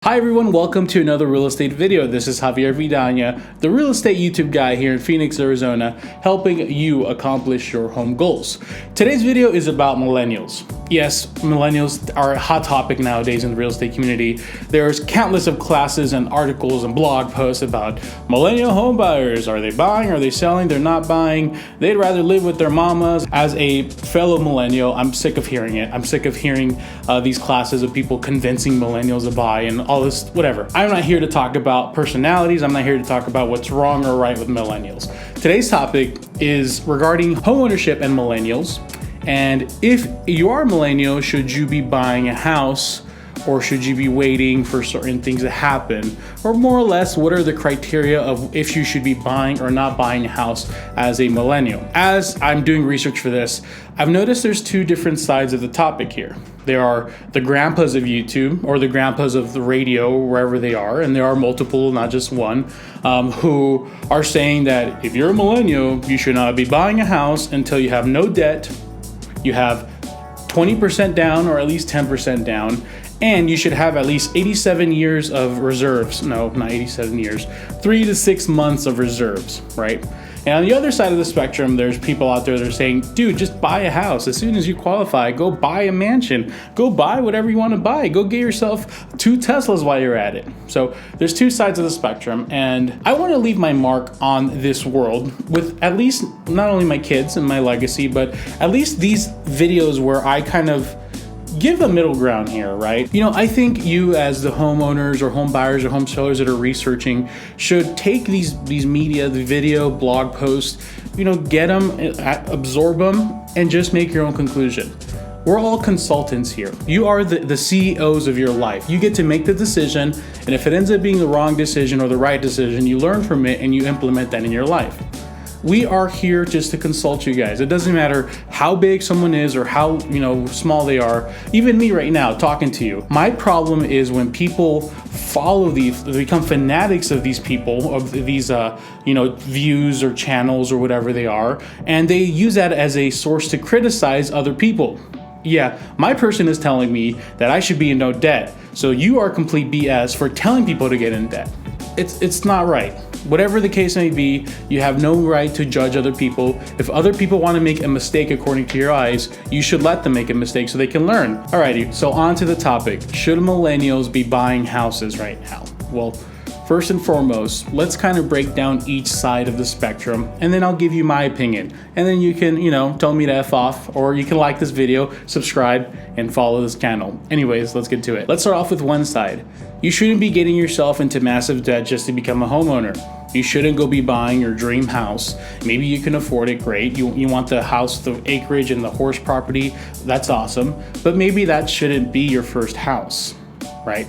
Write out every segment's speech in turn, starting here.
Hi everyone, welcome to another real estate video. This is Javy, the real estate YouTube guy here in Phoenix, Arizona, helping you accomplish your home goals. Today's video is about millennials. Yes, millennials are a hot topic nowadays in the real estate community. There's countless of classes and articles and blog posts about millennial home buyers. Are they buying? Are they selling? They're not buying. They'd rather live with their mamas. As a fellow millennial, I'm sick of hearing it. I'm sick of hearing these classes of people convincing millennials to buy and all this, whatever. I'm not here to talk about personalities. I'm not here to talk about what's wrong or right with millennials. Today's topic is regarding homeownership and millennials. And if you are a millennial, should you be buying a house or should you be waiting for certain things to happen? Or more or less, what are the criteria of if you should be buying or not buying a house as a millennial? As I'm doing research for this, I've noticed there's two different sides of the topic here. There are the grandpas of YouTube or the grandpas of the radio, wherever they are, and there are multiple, not just one, who are saying that if you're a millennial, you should not be buying a house until you have no debt, you have 20% down or at least 10% down, and you should have at least 87 years of reserves. No, not 87 years, 3 to 6 months of reserves, right? And on the other side of the spectrum, there's people out there that are saying, dude, just buy a house. As soon as you qualify, go buy a mansion. Go buy whatever you want to buy. Go get yourself 2 Teslas while you're at it. So there's two sides of the spectrum. And I want to leave my mark on this world with at least not only my kids and my legacy, but at least these videos where I kind of give a middle ground here, right? You know, I think you as the homeowners or home buyers or home sellers that are researching should take these media, the video, blog posts, you know, get them, absorb them, and just make your own conclusion. We're all consultants here. You are the CEOs of your life. You get to make the decision, and if it ends up being the wrong decision or the right decision, you learn from it and you implement that in your life. We are here just to consult you guys. It doesn't matter how big someone is or how, small they are. Even me right now talking to you. My problem is when people follow these, they become fanatics of these people, of these, views or channels or whatever they are, and they use that as a source to criticize other people. Yeah, my person is telling me that I should be in no debt. So you are complete BS for telling people to get in debt. It's not right. Whatever the case may be, you have no right to judge other people. If other people want to make a mistake according to your eyes, you should let them make a mistake so they can learn. Alrighty, so on to the topic. Should millennials be buying houses right now? Well, first and foremost, let's kind of break down each side of the spectrum, and then I'll give you my opinion. And then you can, tell me to F off, or you can like this video, subscribe, and follow this channel. Anyways, let's get to it. Let's start off with one side. You shouldn't be getting yourself into massive debt just to become a homeowner. You shouldn't go be buying your dream house. Maybe you can afford it, great. You want the house, the acreage, and the horse property, that's awesome. But maybe that shouldn't be your first house, right?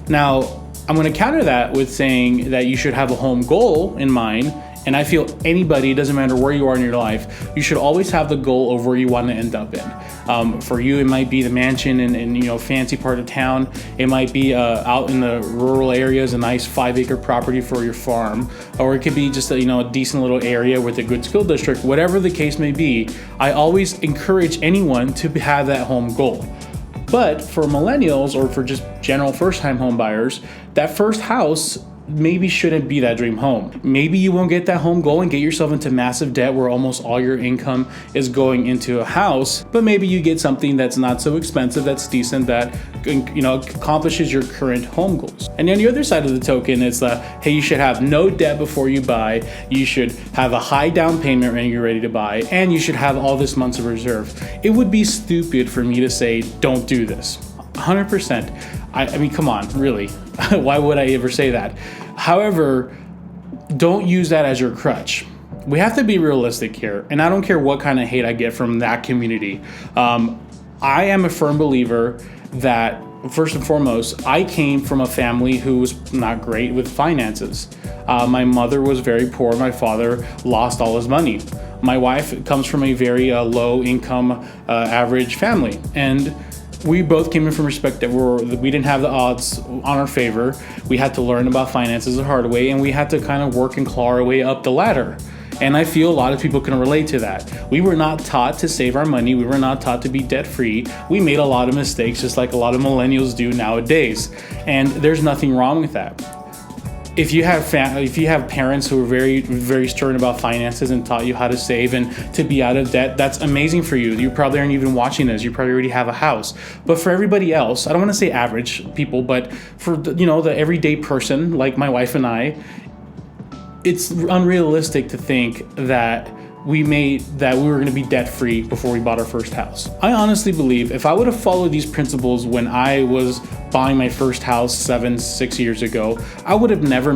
Now, I'm going to counter that with saying that you should have a home goal in mind. And I feel anybody, doesn't matter where you are in your life, you should always have the goal of where you want to end up in. For you, it might be the mansion in fancy part of town. It might be out in the rural areas, a nice 5-acre property for your farm, or it could be just a decent little area with a good school district. Whatever the case may be, I always encourage anyone to have that home goal. But for millennials or for just general first-time home buyers, that first house maybe shouldn't be that dream home. Maybe you won't get that home goal and get yourself into massive debt where almost all your income is going into a house, but maybe you get something that's not so expensive, that's decent, that accomplishes your current home goals. And on the other side of the token is hey, you should have no debt before you buy, you should have a high down payment when you're ready to buy, and you should have all this months of reserve. It would be stupid for me to say, don't do this. 100%. I mean, come on, really. Why would I ever say that? However, don't use that as your crutch. We have to be realistic here, and I don't care what kind of hate I get from that community. I am a firm believer that, first and foremost, I came from a family who was not great with finances. My mother was very poor. My father lost all his money. My wife comes from a very low income, average family, and we both came in from respect that we didn't have the odds on our favor. We had to learn about finances the hard way, and we had to kind of work and claw our way up the ladder. And I feel a lot of people can relate to that. We were not taught to save our money. We were not taught to be debt free. We made a lot of mistakes, just like a lot of millennials do nowadays. And there's nothing wrong with that. If you have parents who are very, very stern about finances and taught you how to save and to be out of debt, that's amazing for you. You probably aren't even watching this. You probably already have a house. But for everybody else, I don't want to say average people, but for the everyday person like my wife and I, it's unrealistic to think that we were going to be debt free before we bought our first house. I honestly believe if I would have followed these principles when I was buying my first house 6 years ago, I would have never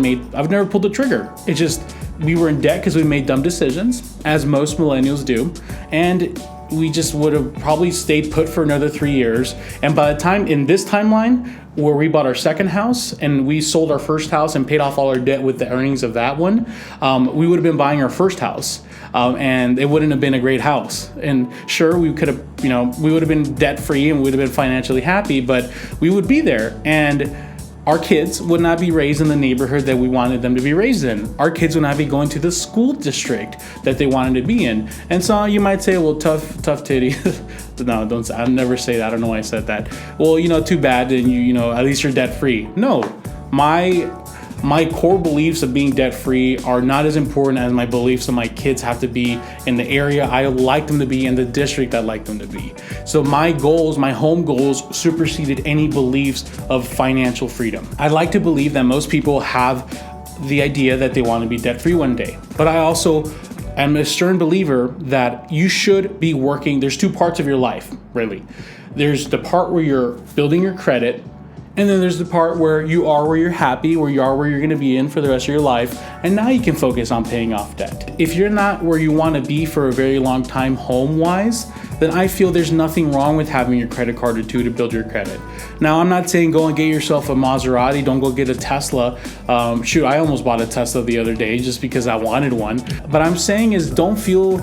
pulled the trigger. It just, we were in debt because we made dumb decisions, as most millennials do, and we just would have probably stayed put for another 3 years. And by the time in this timeline where we bought our second house and we sold our first house and paid off all our debt with the earnings of that one, we would have been buying our first house. And it wouldn't have been a great house. And sure, we could have, we would have been debt free and we would have been financially happy, but we would be there. And our kids would not be raised in the neighborhood that we wanted them to be raised in. Our kids would not be going to the school district that they wanted to be in. And so you might say, well, tough titty. No, don't. I'll never say that. I don't know why I said that. Well, too bad. Then at least you're debt free. No, my core beliefs of being debt free are not as important as my beliefs that my kids have to be in the area I like them to be, in the district I like them to be. So my home goals superseded any beliefs of financial freedom. I like to believe that most people have the idea that they want to be debt free one day. But I also am a stern believer that you should be working. There's two parts of your life, really. There's the part where you're building your credit, and then there's the part where you're happy, where you're going to be in for the rest of your life, and now you can focus on paying off debt. If you're not where you want to be for a very long time home-wise, then I feel there's nothing wrong with having your credit card or two to build your credit. Now, I'm not saying go and get yourself a Maserati, don't go get a Tesla. Shoot, I almost bought a Tesla the other day just because I wanted one. But I'm saying is don't feel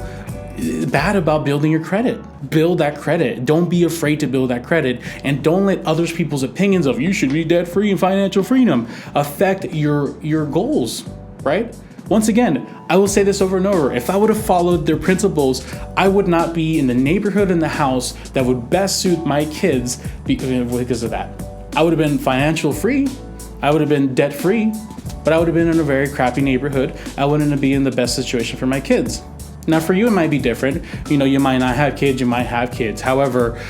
bad about building your credit. Build that credit. Don't be afraid to build that credit, and don't let other people's opinions of you should be debt free and financial freedom affect your goals, right? Once again, I will say this over and over. If I would have followed their principles, I would not be in the neighborhood and the house that would best suit my kids because of that. I would have been financial free. I would have been debt free, but I would have been in a very crappy neighborhood. I wouldn't be in the best situation for my kids. Now, for you, it might be different. You might not have kids, you might have kids. However,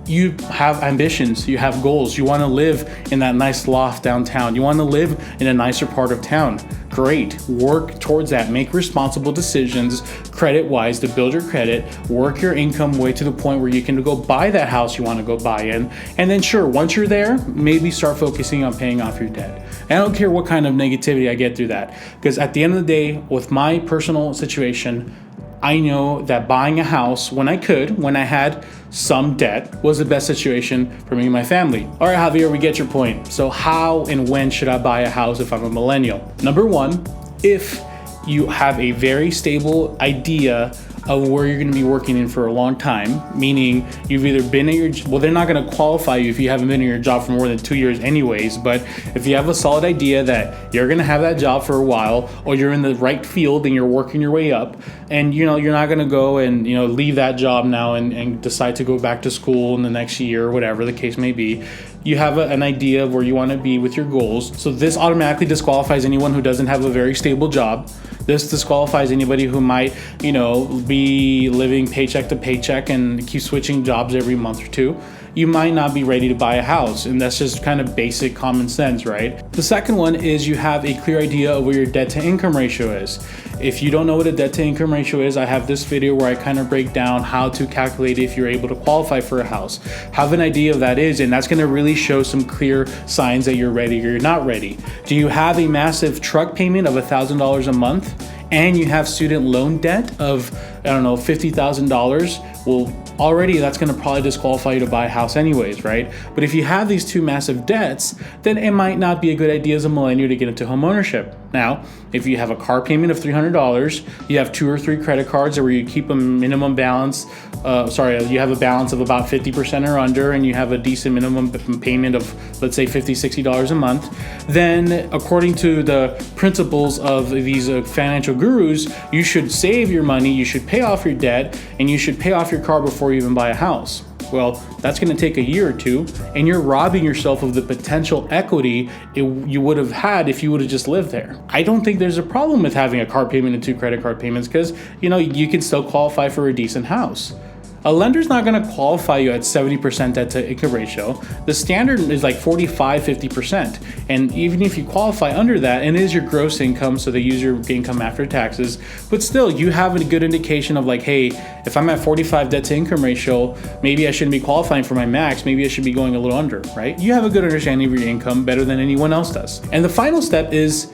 you have ambitions, you have goals. You want to live in that nice loft downtown. You want to live in a nicer part of town. Great. Work towards that. Make responsible decisions credit-wise to build your credit. Work your income way to the point where you can go buy that house you want to go buy in. And then sure, once you're there, maybe start focusing on paying off your debt. And I don't care what kind of negativity I get through that. Because at the end of the day, with my personal situation, I know that buying a house when I had some debt, was the best situation for me and my family. All right, Javier, we get your point. So how and when should I buy a house if I'm a millennial? Number one, if you have a very stable idea of where you're going to be working in for a long time, meaning you've either been at they're not going to qualify you if you haven't been in your job for more than 2 years anyways, but if you have a solid idea that you're going to have that job for a while, or you're in the right field and you're working your way up, and you're not going to go and leave that job now and decide to go back to school in the next year or whatever the case may be, you have an idea of where you want to be with your goals. So this automatically disqualifies anyone who doesn't have a very stable job. This disqualifies anybody who might, be living paycheck to paycheck and keep switching jobs every month or two. You might not be ready to buy a house, and that's just kind of basic common sense, right? The second one is you have a clear idea of where your debt to income ratio is. If you don't know what a debt to income ratio is, I have this video where I kind of break down how to calculate if you're able to qualify for a house. Have an idea of that is, and that's going to really show some clear signs that you're ready or you're not ready. Do you have a massive truck payment of $1,000 a month and you have student loan debt of, $50,000? Well, already that's going to probably disqualify you to buy a house anyways, right? But if you have these two massive debts, then it might not be a good idea as a millennial to get into home ownership. Now, if you have a car payment of $300, you have 2 or 3 credit cards where you keep a minimum balance, you have a balance of about 50% or under, and you have a decent minimum payment of, let's say, $50, $60 a month, then according to the principles of these financial gurus, you should save your money, you should pay off your debt, and you should pay off your car before you even buy a house. Well, that's going to take a year or two, and you're robbing yourself of the potential equity you would have had if you would have just lived there. I don't think there's a problem with having a car payment and 2 credit card payments because, you can still qualify for a decent house. A lender's not going to qualify you at 70% debt to income ratio. The standard is like 45, 50%. And even if you qualify under that, and it is your gross income, so they use your income after taxes, but still you have a good indication of like, hey, if I'm at 45 debt to income ratio, maybe I shouldn't be qualifying for my max, maybe I should be going a little under, right? You have a good understanding of your income better than anyone else does. And the final step is,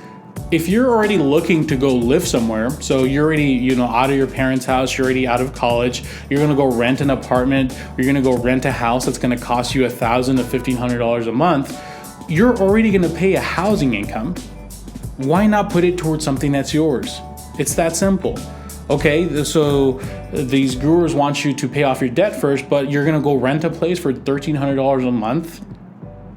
if you're already looking to go live somewhere, so you're already, out of your parents' house, you're already out of college, you're gonna go rent an apartment, you're gonna go rent a house that's gonna cost you $1,000 to $1,500 a month, you're already gonna pay a housing income. Why not put it towards something that's yours? It's that simple. Okay, so these gurus want you to pay off your debt first, but you're gonna go rent a place for $1,300 a month?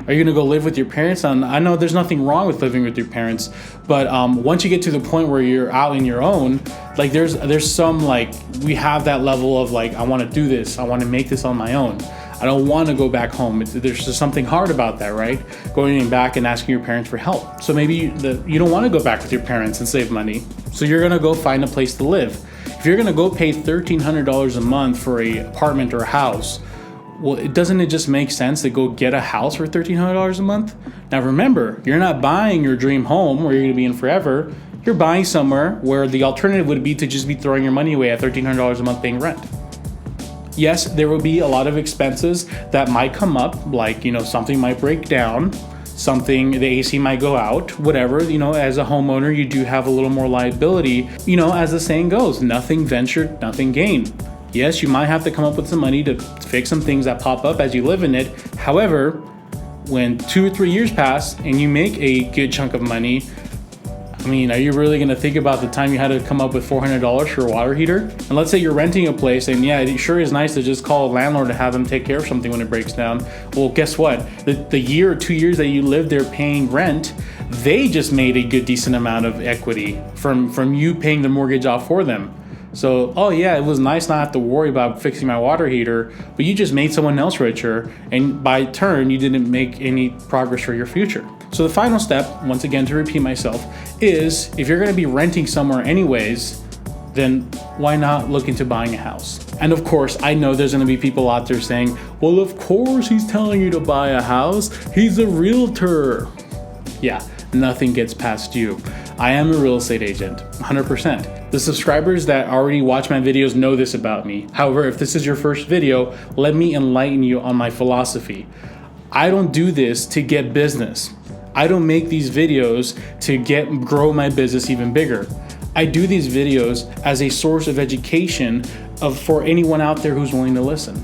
Are you gonna go live with your parents? And I know there's nothing wrong with living with your parents, but once you get to the point where you're out on your own, like there's some like, we have that level of like, I wanna do this, I wanna make this on my own. I don't wanna go back home. There's just something hard about that, right? Going back and asking your parents for help. So maybe you don't wanna go back with your parents and save money. So you're gonna go find a place to live. If you're gonna go pay $1,300 a month for an apartment or a house, well, doesn't it just make sense to go get a house for $1,300 a month? Now remember, you're not buying your dream home where you're gonna be in forever. You're buying somewhere where the alternative would be to just be throwing your money away at $1,300 a month paying rent. Yes, there will be a lot of expenses that might come up, like, something might break down, the AC might go out, whatever. As a homeowner, you do have a little more liability. As the saying goes, nothing ventured, nothing gained. Yes, you might have to come up with some money to fix some things that pop up as you live in it. However, when 2 or 3 years pass and you make a good chunk of money, are you really going to think about the time you had to come up with $400 for a water heater? And let's say you're renting a place, and yeah, it sure is nice to just call a landlord to have them take care of something when it breaks down. Well, guess what? The year or 2 years that you lived there paying rent, they just made a good decent amount of equity from you paying the mortgage off for them. So, oh yeah, it was nice not have to worry about fixing my water heater, but you just made someone else richer, and by turn, you didn't make any progress for your future. So the final step, once again to repeat myself, is if you're gonna be renting somewhere anyways, then why not look into buying a house? And of course, I know there's gonna be people out there saying, well, of course he's telling you to buy a house, he's a realtor. Yeah, nothing gets past you. I am a real estate agent, 100%. The subscribers that already watch my videos know this about me. However, if this is your first video, let me enlighten you on my philosophy. I don't do this to get business. I don't make these videos to grow my business even bigger. I do these videos as a source of education for anyone out there who's willing to listen.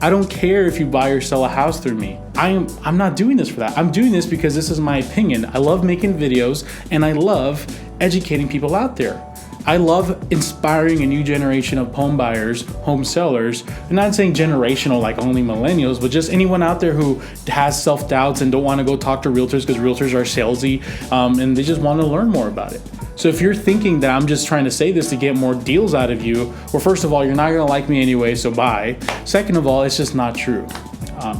I don't care if you buy or sell a house through me. I'm not doing this for that. I'm doing this because this is my opinion. I love making videos and I love educating people out there. I love inspiring a new generation of home buyers, home sellers. I'm not saying generational like only millennials, but just anyone out there who has self-doubts and don't want to go talk to realtors because realtors are salesy and they just want to learn more about it. So if you're thinking that I'm just trying to say this to get more deals out of you, well, first of all, you're not going to like me anyway, so bye. Second of all, it's just not true.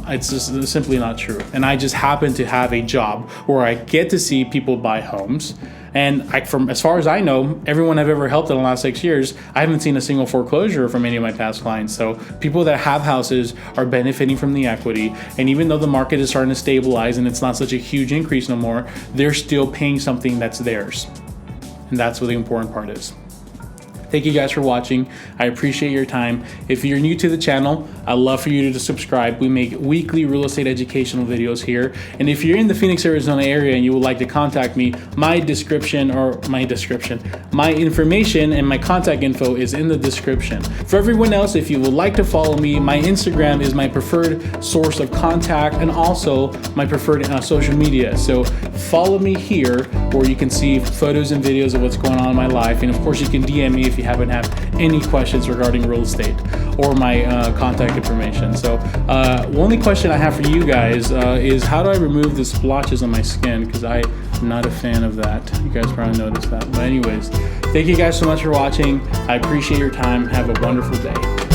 It's just simply not true. And I just happen to have a job where I get to see people buy homes. And from as far as I know, everyone I've ever helped in the last 6 years, I haven't seen a single foreclosure from any of my past clients. So people that have houses are benefiting from the equity. And even though the market is starting to stabilize and it's not such a huge increase no more, they're still paying something that's theirs. And that's what the important part is. Thank you guys for watching. I appreciate your time. If you're new to the channel, I'd love for you to subscribe. We make weekly real estate educational videos here. And if you're in the Phoenix, Arizona area and you would like to contact me, my information and my contact info is in the description. For everyone else, if you would like to follow me, my Instagram is my preferred source of contact and also my preferred social media. So follow me here where you can see photos and videos of what's going on in my life. And of course, you can DM me if you haven't had any questions regarding real estate or my contact information. So only question I have for you guys is how do I remove the splotches on my skin? Because I'm not a fan of that. You guys probably noticed that. But anyways, thank you guys so much for watching. I appreciate your time. Have a wonderful day.